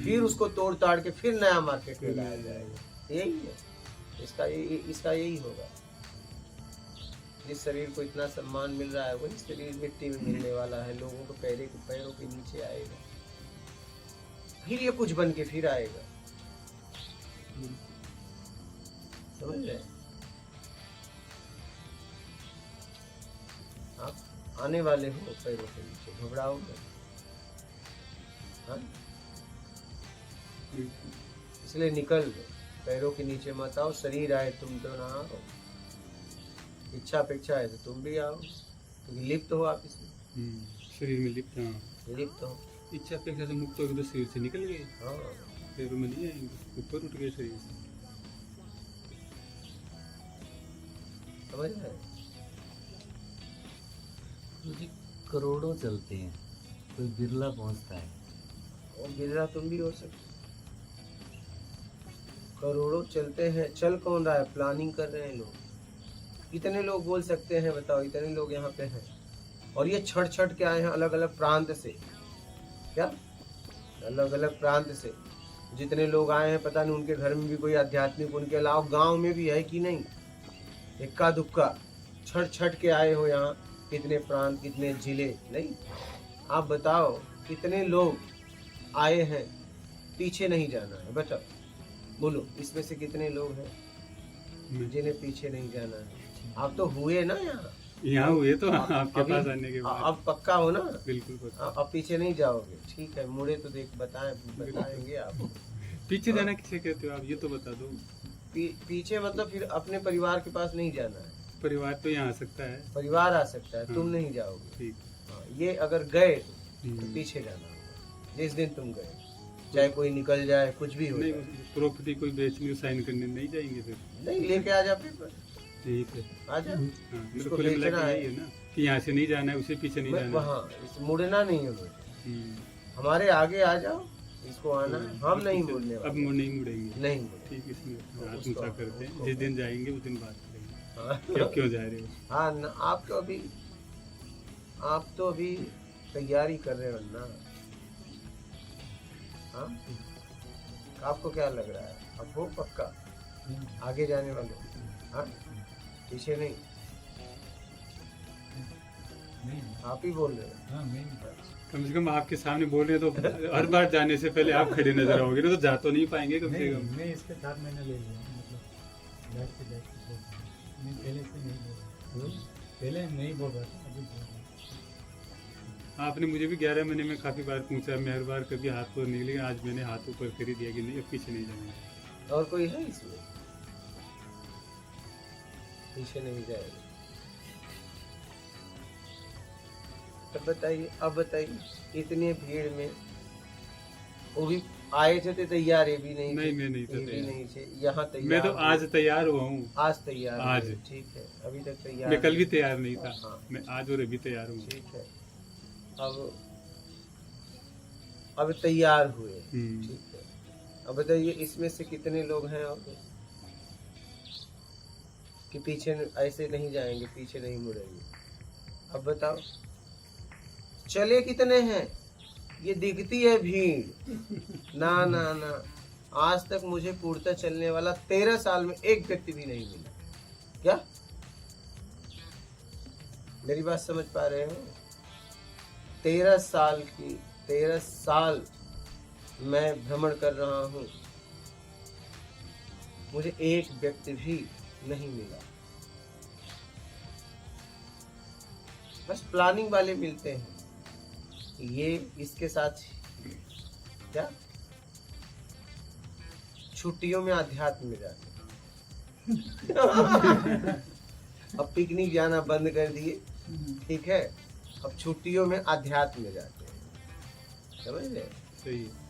फिर उसको तोड़ ताड़ के फिर नया मार्केट में लाया जाएगा। यही है इसका यही होगा। जिस शरीर को इतना सम्मान मिल रहा है वही शरीर मिट्टी में मिलने वाला है, लोगों को पैरों के नीचे आएगा, फिर ये कुछ बन के फिर आएगा। समझ रहे? आप आने वाले हो पैरों के नीचे, घबराओगे? हाँ, इसलिए निकल लो, पैरों के नीचे मत आओ। शरीर आए तुम तो ना आओ, इच्छा अपेक्षा है तो तुम भी आओ, क्योंकि लिप्त हो आप इसमें। शरीर में लिप्त, हाँ, लिप्त हो। इच्छा अपेक्षा से मुक्त हो गए तो शरीर से निकल गए, हाँ, पैरों में नहीं आएंगे, ऊपर उठ गए शरीर से। समझ रहे? मुझे करोड़ों चलते हैं, कोई बिरला पहुंचता है। और गिरना तुम भी हो सकते। करोड़ों चलते हैं, चल कौन रहा है? प्लानिंग कर रहे हैं लोग। कितने लोग बोल सकते हैं बताओ? इतने लोग यहाँ पे हैं और ये छट के आए हैं अलग अलग प्रांत से क्या? अलग अलग प्रांत से जितने लोग आए हैं, पता नहीं उनके घर में भी कोई आध्यात्मिक, उनके अलावा गांव में भी है कि नहीं? इक्का दुक्का छट के आए हो यहाँ। कितने प्रांत, कितने जिले, नहीं आप बताओ कितने लोग आए हैं? पीछे नहीं जाना है, बताओ, बोलो इसमें से कितने लोग हैं जिन्हें पीछे नहीं जाना है? आप तो हुए ना यहाँ हुए तो आपके अभी- पास आने के बाद अब पक्का हो ना? बिल्कुल पता। अब पीछे नहीं जाओगे, ठीक है। मुड़े तो देख बताएंगे आप। पीछे जाना किसे कहते हो आप, ये तो बता दो। पीछे मतलब फिर अपने परिवार के पास नहीं जाना है। परिवार तो यहाँ आ सकता है, परिवार आ सकता है, तुम हाँ। नहीं जाओगे। ठीक। हाँ, ये अगर गए तो हम्म। पीछे जाना होगा। जिस दिन तुम गए, चाहे कोई निकल जाए, कुछ भी हो नहीं, जाए। प्रॉपर्टी कोई बेचनी हो, साइन करने नहीं जाएंगे फिर नहीं, लेके आ जा पेपर, यही पे। आ जा। हाँ, मेरे इसको को मिला बेचना कि है। यही है ना कि यहाँ से नहीं जाना है, उसे पीछे नहीं जाना है। वहाँ मुड़ना नहीं है मुझे, हम्म। हमारे आगे आ जाओ, इसको आना है। हम नहीं मुड़ने अब वाले, नहीं मुड़ेंगे। नहीं मुड़े। ठीक, इसमें हाथ उसको- ऊंचा करते हैं, उसको- जिस दिन जाएंगे उस दिन बात करेंगे। हाँ। क्यों जा रहे हो? हाँ न, आप तो अभी तैयारी कर रहे हो ना? हाँ, आपको क्या लग रहा है? अब वो पक्का आगे जाने वाले, हाँ, पीछे नहीं। नहीं आप ही बोल रहे हो। हाँ मैं कम से कम आपके सामने बोल रहे हैं तो हर बार जाने से पहले आप खड़े नजर आओगे ना, तो जा तो नहीं पाएंगे कम से नहीं कम। मैं इसके 7 महीने ले लिया मतलब बैठ के बोल रहा हूँ। मैं पहले से नहीं बोल रहा हूँ। पहले नहीं बोल रहा था अभी बोल रहा हूँ। आपने मुझे भी 11 महीने में काफी बार पूछा, मैं हर बार कभी हाथ ऊपर नहीं, लेकिन आज मैंने हाथ ऊपर कर ही दिया कि नहीं अब पीछे नहीं जाऊंगा। और कोई है इसमें? पीछे नहीं जाएगा। अब बताइए इतनी भीड़ में वो भी आए थे तो तैयार, ये भी नहीं नहीं, थे, मैं नहीं था ये भी तैयार। नहीं थे, यहाँ तैयार मैं तो हुए। आज तैयार हुआ हूँ। आज तैयार आज। हुए, ठीक है, अभी तक तैयार मैं कल भी नहीं। तैयार नहीं था, हाँ। मैं आज और अभी तैयार हूँ। ठीक है, अब तैयार हुए, हम्म। ठीक है। अब बताइए इसमें से कितने लोग हैं और कि पीछे ऐसे नहीं जाएंगे, पीछे नहीं मुड़ेंगे? अब बताओ चले कितने हैं? ये दिखती है भीड़, ना ना ना, आज तक मुझे पूर्णतः चलने वाला 13 साल में एक व्यक्ति भी नहीं मिला। क्या मेरी बात समझ पा रहे हो? 13 साल मैं भ्रमण कर रहा हूँ, मुझे एक व्यक्ति भी नहीं मिला। बस प्लानिंग वाले मिलते हैं, ये इसके साथ क्या छुट्टियों में अध्यात्म में जाते हैं। अब पिकनिक जाना बंद कर दिए, ठीक है, अब छुट्टियों में अध्यात्म में जाते हैं, समझ रहे? सही है।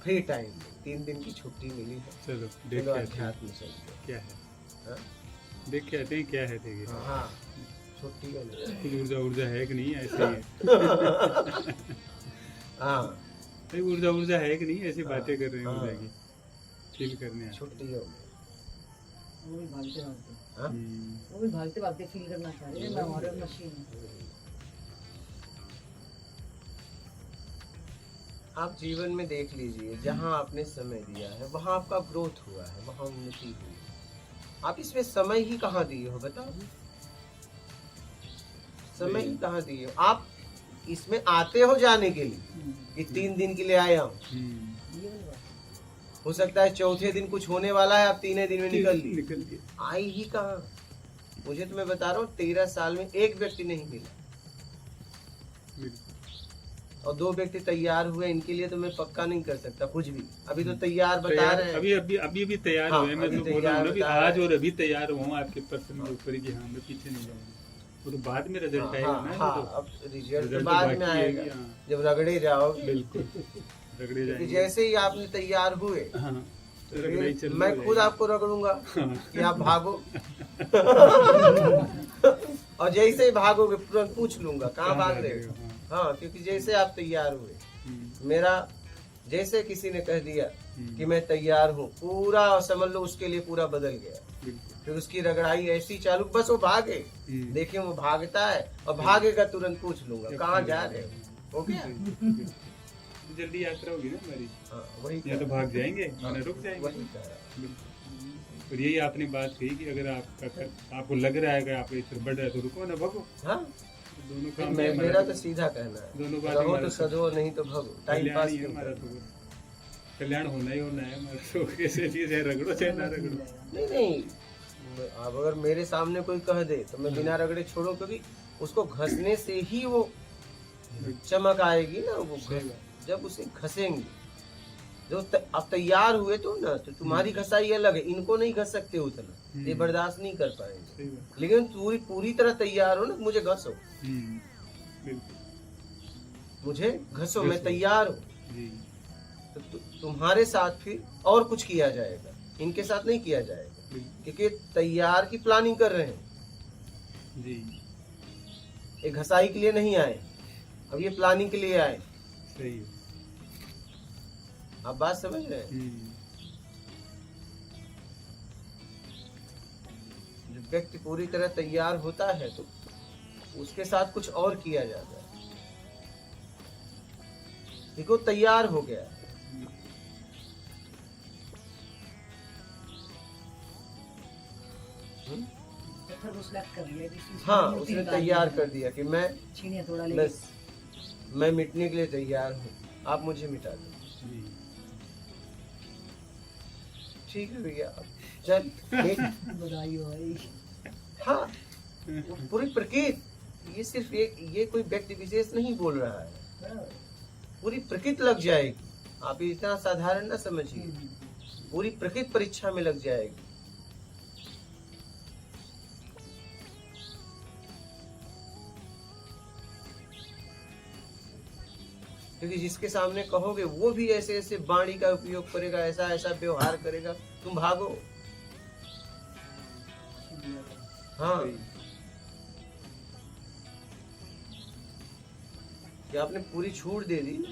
फ्री टाइम में 3 दिन की छुट्टी मिली है, चलो देख चलो के आते हैं अध्यात्म में चलते हैं। क्या है, हाँ? देख के आते हैं क्या है। देखिए हाँ, छुट्टी का नहीं। कुछ ऊर्जा है कि नहीं, ऐसे ही है। हाँ, भाई ऊर्जा है कि नहीं, ऐसी बातें कर रहे हैं हाँ। ऊर्जा की, फील करने आते हैं। छुट्टियों में। वो भी भागते भागते हाँ? वो भी भागते भागते फील करना चाह रहे हैं, मैं हमारे मशीन है। आप जीवन में देख लीजिए, जहाँ आपने समय दिया है वहाँ आपका ग्रोथ हुआ है, वहाँ उन्नति हुई है। आप इसमें समय ही कहाँ दिए हो बताओ? समय ही कहाँ दिए हो? आप इसमें आते हो जाने के लिए कि 3 दिन के लिए आया हूँ, ये वाली बात। हो सकता है चौथे दिन कुछ होने वाला है, आप 3 दिन में निकल लिए। निकल गया। आई ही कहाँ? मुझे तो मैं बता रहा हूँ 13 साल में एक व्यक्ति नहीं मिला, बिल्कुल। और 2 व्यक्ति तैयार हुए, इनके लिए तो मैं पक्का नहीं कर सकता कुछ भी। अभी तो तैयार बता तैयार रहे हैं। अभी तैयार हाँ, हुए, मैं अभी तो बोल रहा हूँ ना, अभी तैयार आज बता और अभी तैयार हुआ हूँ आपके पर्सन के ऊपर ही कि हाँ मैं पीछे नहीं जाऊंगा। वो तो बाद में रिजल्ट आएगा ना, हाँ, वो तो अब रिजल्ट रिजल्ट बाद बाकी में है आएगा कि हाँ। जब रगड़े जाओगे। बिल्कुल रगड़े क्योंकि जाएंगे। जैसे ही आपने तैयार हुए, हाँ, तो रगड़ाई फिर चल मैं रही खुद है। आपको रगड़ूंगा हाँ। कि आप भागो। और जैसे ही भागोगे तुरंत पूछ लूंगा कहाँ भाग रहे हो। हाँ। हाँ, क्योंकि जैसे आप तैयार हुए, हम्म, मेरा जैसे किसी ने कह दिया हम्म, कि मैं तैयार हूँ, पूरा समझ लो उसके लिए पूरा बदल गया। बिल्कुल। फिर उसकी रगड़ाई ऐसी चालू, बस वो भागे। हम्म। देखिए वो भागता है और भागेगा, तुरंत पूछ लूंगा कहाँ जा रहे हो, ओके? जल्दी यात्रा होगी ना हमारी, हाँ, वही या तो कह भाग जाएंगे रहा या हूँ। रुक जाएंगे। वही कह रहा हूँ। बिल्कुल। और यही आपने बात कही कि अगर आपको लग रहा है कि आप इस तरफ बढ़ रहे हैं तो रुको ना, भगो। हाँ, दोनों काम मैं है हमारा मेरा तो। तो सीधा कहना है, दोनों बात रहो हमारा तो तो। सधो, नहीं तो भगो, टाइम कल्याण पास ही है क्यों हमारा करो? तो। कल्याण होना ही होना है हमारा तो, कैसे चीज है, रगड़ो चाहे ना रगड़ो। नहीं नहीं, अब अगर मेरे सामने कोई कह दे तो मैं बिना रगड़े छोड़ो, क्योंकि उसको घसने से ही वो चमक आएगी ना। वो जब उसे घसेंगे, जो अब तैयार हुए तो ना, तो तुम्हारी घसाई अलग है, इनको नहीं घस सकते उतना, ये बर्दाश्त नहीं कर पाएंगे। सही बात। लेकिन पूरी तरह तैयार हो ना, मुझे घसो, बिल्कुल। मुझे घसो, मैं तैयार हूँ। जी। तो तुम्हारे साथ फिर और कुछ किया जाएगा, इनके साथ नहीं किया जाएगा, बिल्कुल। क्योंकि तैयार की प्लानिंग कर रहे हैं। जी। ये घसाई के लिए नहीं आए, अब ये प्लानिंग के लिए आए। सही है। आप बात समझ रहे हैं? जब व्यक्ति पूरी तरह तैयार होता है तो उसके साथ कुछ और किया जाता है। देखो तैयार हो गया है, पत्थर को सिलेक्ट कर लिया कि इसमें हाँ, मूर्ति उसने निकालनी तैयार है। कर दिया कि मैं छीने थोड़ा लेके बस मैं मिटने के लिए तैयार हूँ, आप मुझे मिटा दो। जी। ठीक है भैया, चल एक बधाई हो भाई। हाँ, वो पूरी प्रकृति, ये सिर्फ एक, ये कोई व्यक्ति विशेष नहीं बोल रहा है, बराबर। पूरी प्रकृति लग जाएगी। आप इतना साधारण ना समझिए, पूरी प्रकृति परीक्षा में लग जाएगी। क्योंकि जिसके सामने कहोगे वो भी ऐसे ऐसे वाणी का उपयोग करेगा, ऐसा ऐसा व्यवहार करेगा, तुम भागो। हाँ, कि आपने पूरी छूट दे दी ना।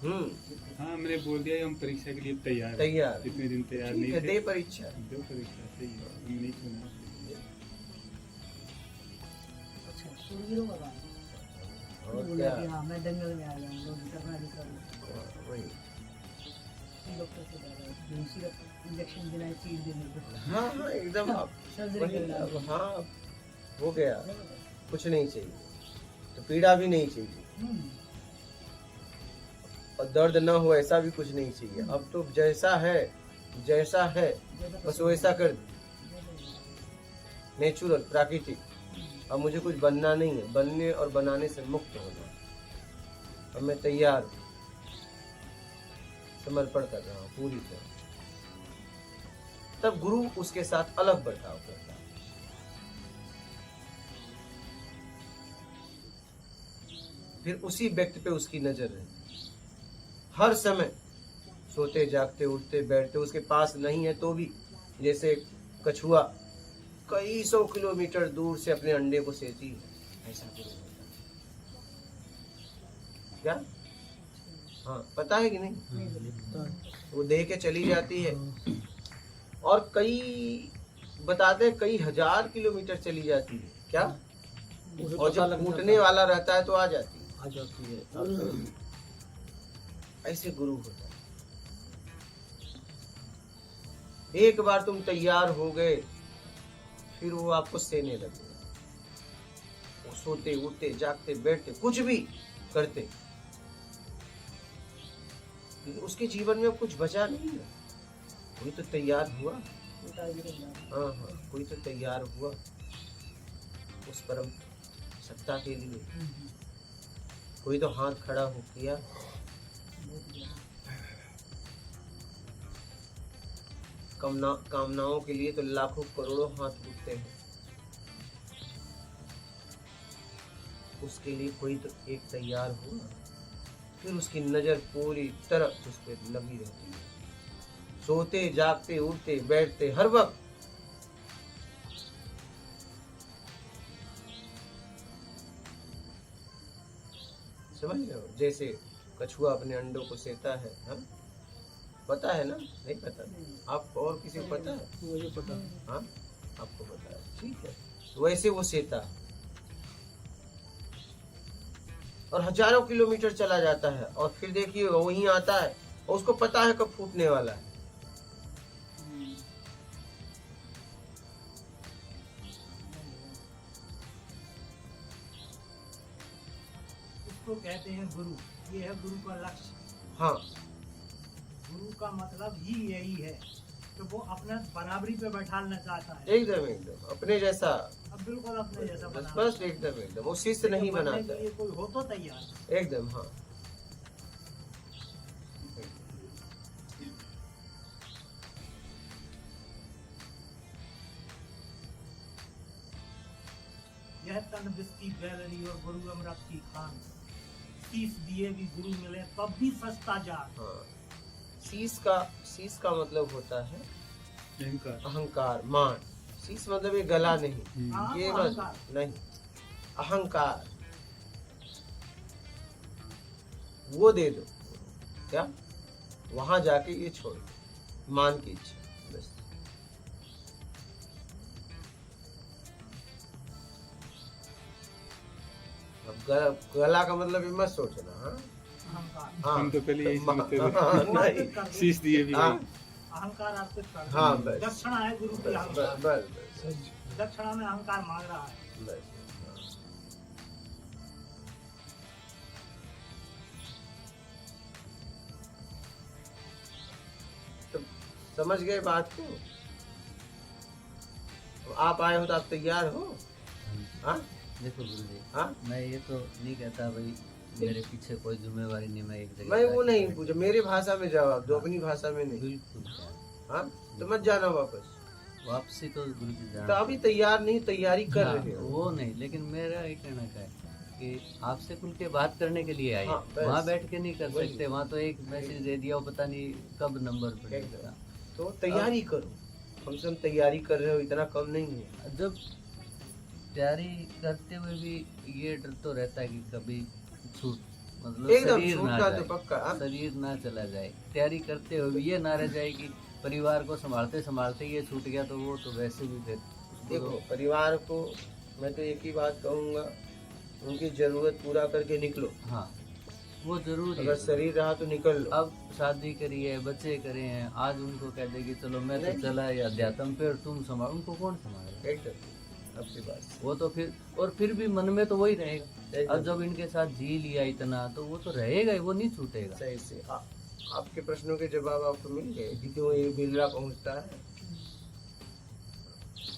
हाँ, मैंने बोल दिया कि हम परीक्षा के लिए तैयार हैं। तैयार। इतने दिन तैयार ठीक नहीं है, थे। दे परीक्षा। दो परीक्षा सही है, हम नहीं चुना। अच्छा, सूरवीरों का काम। और बोला क्या? कि हाँ मैं दंगल में आ जाऊंगा, करना भी करूँ। वही। डॉक्टर से बोला सिर्फ इंजेक्शन देना है, चीज देने को। हाँ हाँ, एकदम आप सर्जरी वही, करना अब है। हाँ, हो गया, कुछ नहीं चाहिए, तो पीड़ा भी नहीं चाहिए, हम्म, और दर्द ना हो ऐसा भी कुछ नहीं चाहिए। अब तो जैसा है बस वैसा कर दो, नेचुरल, प्राकृतिक। अब मुझे कुछ बनना नहीं है, बनने और बनाने से मुक्त होना। अब मैं तैयार हूँ, समर्पण कर रहा हूँ पूरी तरह। तब गुरु उसके साथ अलग बर्ताव करता है। फिर उसी व्यक्ति पे उसकी नजर रहती है हर समय, सोते जागते उठते बैठते। उसके पास नहीं है तो भी, जैसे कछुआ कई 100 किलोमीटर दूर से अपने अंडे को सेती है, ऐसा गुरु होता है। क्या? हाँ, पता है कि नहीं? वो दे के चली जाती है, और कई बताते हैं कई 1000 किलोमीटर चली जाती है। क्या? और जब कूटने वाला रहता है तो आ जाती है। ऐसे गुरु होता है। एक बार तुम तैयार हो गए, फिर वो आपको सेने लगेगा। वो सोते उठते जागते बैठते कुछ भी करते, लेकिन उसके जीवन में अब कुछ बचा नहीं है। कोई तो तैयार हुआ। हाँ हाँ, कोई तो तैयार हुआ उस परम सत्ता के लिए। कोई तो हाथ खड़ा हो किया। कामनाओं के लिए तो लाखों करोड़ों हाथ उठते हैं, उसके लिए कोई तो एक तैयार हुआ। फिर उसकी नजर पूरी तरह उस पर लगी रहती है, सोते जागते उठते बैठते हर वक्त। समझ रहे हो? जैसे कछुआ अपने अंडों को सेता है, हाँ? पता है ना? नहीं पता? आपको और किसी को पता है? मुझे पता। हाँ, आपको पता है, ठीक है। वैसे वो सेता है, और हजारों किलोमीटर चला जाता है, और फिर देखिए वहीं आता है, और उसको पता है कब फूटने वाला है। इसको कहते हैं गुरु। ये है गुरु का लक्ष्य। हाँ, गुरु का मतलब ही यही है कि वो अपना बराबरी पे बैठाना चाहता है। एकदम एकदम अपने जैसा, अब बिल्कुल अपने जैसा बस बना। बस एकदम एकदम। वो शिष्य नहीं बनने बनाता के लिए कोई हो तो तैयार। है, एकदम। हाँ, यह तन बिस्की बैलरी और गुरु अमृत की खान। शीश दिए भी गुरु मिले तब भी सस्ता जान। हाँ। शीश का मतलब होता है अहंकार। अहंकार, मान। शीश मतलब ये गला नहीं, हाँ, ये तो मत अहंकार। नहीं, अहंकार वो दे दो। क्या? वहां जाके ये छोड़ दो, मान की इच्छा, बस। अब गला का मतलब ये मत सोचना। हाँ अहंकार। हाँ, हम तो पहले यही समझते थे। हाँ, नहीं, शीश दिए भी हाँ, वही। अहंकार अर्पित कर हाँ, दो। बस। दक्षिणा है गुरु की बस अहंकार। बस बस। दक्षिणा में अहंकार मांग रहा है। बस, हाँ। तो समझ गए बात को? तो आप आए हो तो आप तैयार हो? हाँ देखो गुरुजी, हाँ, मैं ये तो नहीं कहता भाई मेरे पीछे कोई जिम्मेवारी नहीं, मैं एक जगह मैं वो जाके नहीं बैठ- पूछा, मेरी भाषा में जवाब दो, अपनी भाषा में नहीं। बिल्कुल क्या। हाँ, तो मत जाना वापस। वापसी तो गुरुजी तो जाना अभी तैयार नहीं, तैयारी कर हाँ, रहे हो। वो नहीं, लेकिन मेरा ये कहना क्या है कि आपसे खुल के बात करने के लिए आई हाँ, बस। वहाँ बैठ के नहीं कर वही। सकते, वहाँ तो एक मैसेज दे दिया, वो पता नहीं कब नंबर पर एकदम। देगा। तो तैयारी करो, कम से कम तैयारी कर रहे हो, इतना कम नहीं है। जब तैयारी करते हुए भी ये डर तो रहता है कि कभी छूट मतलब एकदम शरीर ना छूटना जाए, तो पक्का। हाँ? शरीर ना चला जाए। तैयारी करते हुए भी ये ना रह जाए कि परिवार को संभालते संभालते ये छूट गया, तो वो तो वैसे भी फिर देखो, परिवार को मैं तो एक ही बात कहूँगा, उनकी जरूरत पूरा करके निकलो। हाँ वो जरूरी अगर है। शरीर रहा तो निकल लो। अब शादी करी है, बच्चे करे हैं, आज उनको कह दे कि चलो मैं तो नहीं। चला या अध्यात्म पे और तुम संभाल, उनको कौन संभालेगा? एकदम आपकी बात वो तो फिर, और फिर भी मन में तो वही रहेगा। एकदम अब जब इनके साथ जी लिया इतना, तो वो तो रहेगा ही, वो नहीं छूटेगा। सही से। आपके प्रश्नों के जवाब आपको मिल गए कि क्यों ये बिगड़ा पहुँचता है।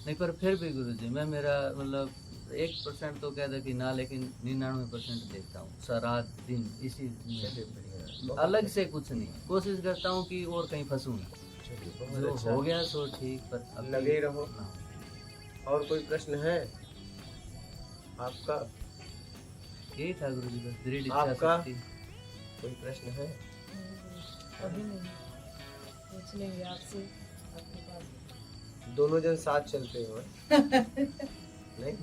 नहीं पर फिर भी गुरुजी, मैं मेरा मतलब 1% तो कह दे कि ना, लेकिन 99% देखता हूँ सारा दिन इसी में। चलिए बढ़िया, अलग से कुछ नहीं, कोशिश करता हूँ कि और कहीं फंसूं ना। चलिए जो बहुत अच्छा। हो गया सो ठीक, पर अब लगे रहो। हाँ। और कोई प्रश्न है आपका? यही था गुरुजी, बस दृढ़ इच्छा आपका? शक्ति। कोई प्रश्न है? अभी नहीं, पूछ लेंगे आपसे आपके पास। दोनों जन साथ चलते हो? नहीं,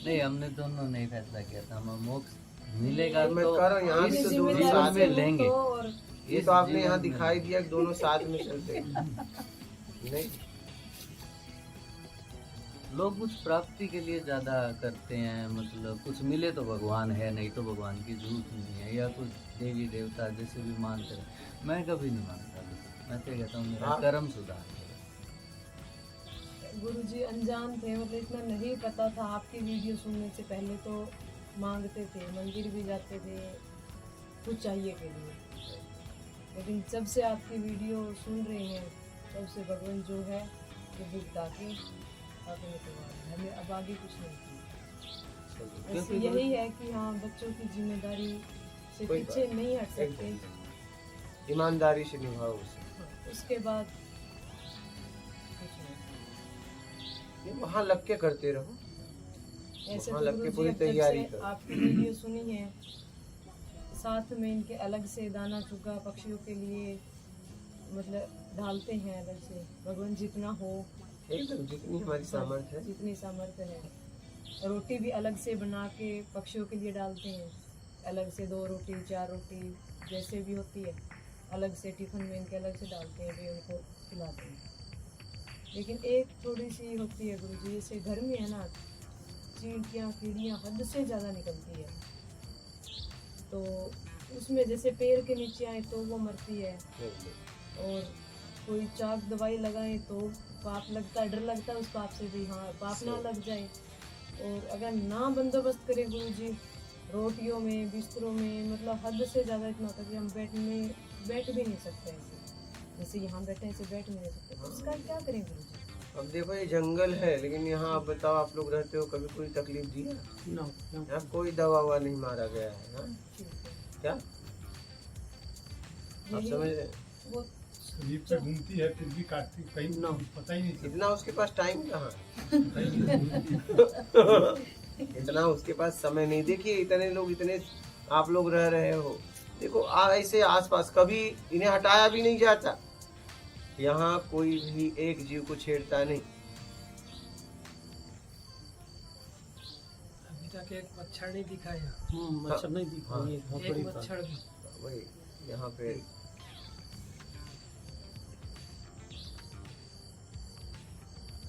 नहीं, हमने दोनों ने फैसला किया था, हम मोक्ष मिलेगा मैं तो कह रहा हूँ यहाँ इस भी तो जीवन दोनों साथ में लेंगे। और ये इस तो आपने यहाँ जीवन में दिखाई लेंगे। दिया कि दोनों साथ में चलते हैं। नहीं, लोग कुछ प्राप्ति के लिए ज्यादा करते हैं, मतलब कुछ मिले तो भगवान है, नहीं तो भगवान की झूठ नहीं है, या कुछ देवी देवता जैसे भी मानते हैं। मैं कभी नहीं मानता, मैं तो कहता हूँ मेरा हाँ। कर्म सुधार करो। गुरुजी अनजान थे, मतलब इतना नहीं पता था। आपकी वीडियो सुनने से पहले तो मांगते थे, मंदिर भी जाते थे कुछ चाहिए के लिए, लेकिन जब से आपकी वीडियो सुन रहे हैं तब से भगवान जो है वो भुगता के आगे निकलवा रहे हैं। हमें अब आगे कुछ नहीं चाहिए। बस क्योंकि यही है कि हाँ, बच्चों की जिम्मेदारी से कोई पीछे बात नहीं हट सकते। एकदम ईमानदारी से निभाओ उसे। हाँ, उसके बाद कुछ नहीं। ये वहाँ लग के करते रहो। ऐसे वहाँ तो लग के गुरुजी पूरी अब जब तैयारी से करो। आपकी वीडियो सुनी है, साथ में इनके अलग से दाना चुगा पक्षियों के लिए मतलब डालते हैं अलग से। भगवान जितना हो, एकदम जितनी हमारी सामर्थ्य है। जितनी सामर्थ्य है। रोटी भी अलग से बना के पक्षियों के लिए डालते हैं, अलग से 2 रोटी 4 रोटी जैसे भी होती है, अलग से टिफिन में इनके अलग से डालते हैं, वे उनको खिलाते हैं। लेकिन एक थोड़ी सी होती है गुरुजी, जैसे घर में है ना, चींटियाँ कीड़ियाँ हद से ज़्यादा निकलती है, तो उसमें जैसे पैर के नीचे आए तो वो मरती है, और कोई चाक दवाई लगाए तो पाप लगता है, डर लगता है उस पाप से भी, हाँ पाप ना लग जाए। और अगर ना बंदोबस्त करें गुरुजी रोटियों में, बिस्तरों में, मतलब हद से ज़्यादा इतना होता है कि हम बैठ भी नहीं सकते ऐसे, जैसे यहाँ बैठे ऐसे बैठ नहीं सकते। तो उसका क्या करें गुरुजी? अब देखो ये जंगल है, लेकिन यहाँ आप बताओ, आप लोग रहते हो, कभी कोई तकलीफ दी है? यहाँ कोई दवा ववा नहीं मारा गया है। हाँ? ठीक है, क्या आप यही समझ रहे हैं? वो शरीर पे घूमती है फिर भी काटती, कहीं ना पता ही नहीं चलता। इतना उसके पास टाइम कहाँ है? इतना उसके पास समय नहीं। देखिए इतने लोग, इतने आप लोग रह रहे हो, देखो ऐसे आसपास कभी इन्हें हटाया भी नहीं जाता। यहाँ कोई भी एक जीव को छेड़ता नहीं। अभी तक एक मच्छर नहीं दिखाया, मच्छर नहीं दिखा, ये एक मच्छर भी। वही यहाँ पे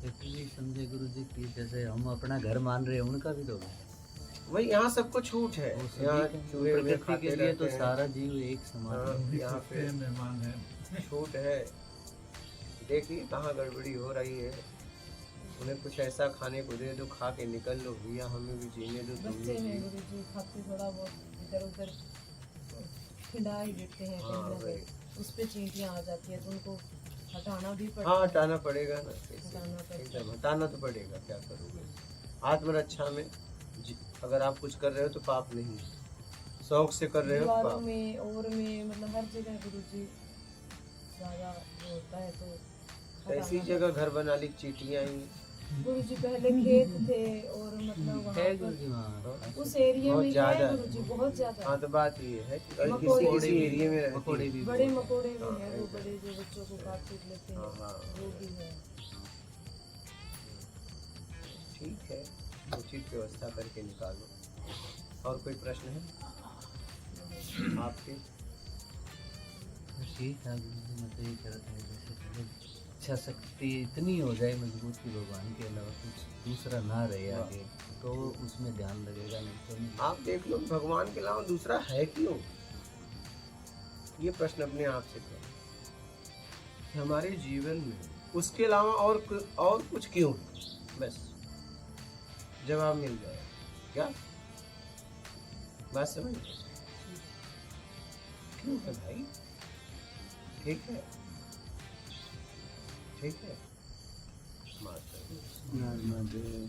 एक्चुअली समझे गुरुजी कि जैसे हम अपना घर मान रहे हैं, उनका भी तो वही यहाँ सबको छूट है। वो सभी यहाँ का- चूहे में प्रकृति खाते के लिए तो रहते हैं। सारा जीव एक समान है। हाँ, यहाँ पे मेहमान है। छूट है। देखिए कहाँ गड़बड़ी हो रही है। उन्हें कुछ ऐसा खाने को दे दो, खा के निकल लो भैया, हमें भी जीने दो, तुम बच्चे भी हैं जियो। गुरु जी, खाते थोड़ा बहुत इधर उधर खिला ही देते हैं हाँ, कहीं ना वही। कहीं, उस पे चींटियां आ जाती है तो उनको हटाना भी पड़ता हाँ है। हटाना पड़ेगा ना, कैसे? हटाना पड़ता है। एकदम हटाना तो पड़ेगा, क्या करोगे। आत्मरक्षा में अगर आप कुछ कर रहे हो तो पाप नहीं, शौक से कर रहे हो तो दीवारों पाप। में और में मतलब हर जगह गुरु जी ज्यादा वो होता है तो ऐसी हटाना जगह घर बना ली, चींटियां आई। गुरु जी पहले खेत थे और मतलब वहाँ है पर गुरु जी वहाँ उस एरिया बहुत में ज्यादा है गुरु जी, बहुत ज्यादा हाँ, तो बात ये है कि अगर मकोड़े किसी भी- एरिया में रहती पकौड़े है। भी बड़े बहुत मकोड़े भी हाँ, हैं, वो एकदम। बड़े जो बच्चों को काट पीट लेते हैं, हाँ, हाँ, वो भी है। ठीक है, उचित व्यवस्था करके निकालो। और कोई प्रश्न है आपके? ठीक था गुरु जी, मैं तो ये कह रहा था जैसे पहले इच्छा शक्ति इतनी हो जाए मजबूत कि भगवान के अलावा कुछ दूसरा ना रहे आगे, तो उसमें ध्यान लगेगा, नहीं तो नहीं। आप देख लो भगवान के अलावा दूसरा है क्यों, ये प्रश्न अपने आप से करो कि हमारे जीवन में उसके अलावा और कुछ क्यों, बस जवाब मिल जाए। क्या बात समझ में? क्यों है भाई? ठीक है, ठीक है, माता। नर्मदे।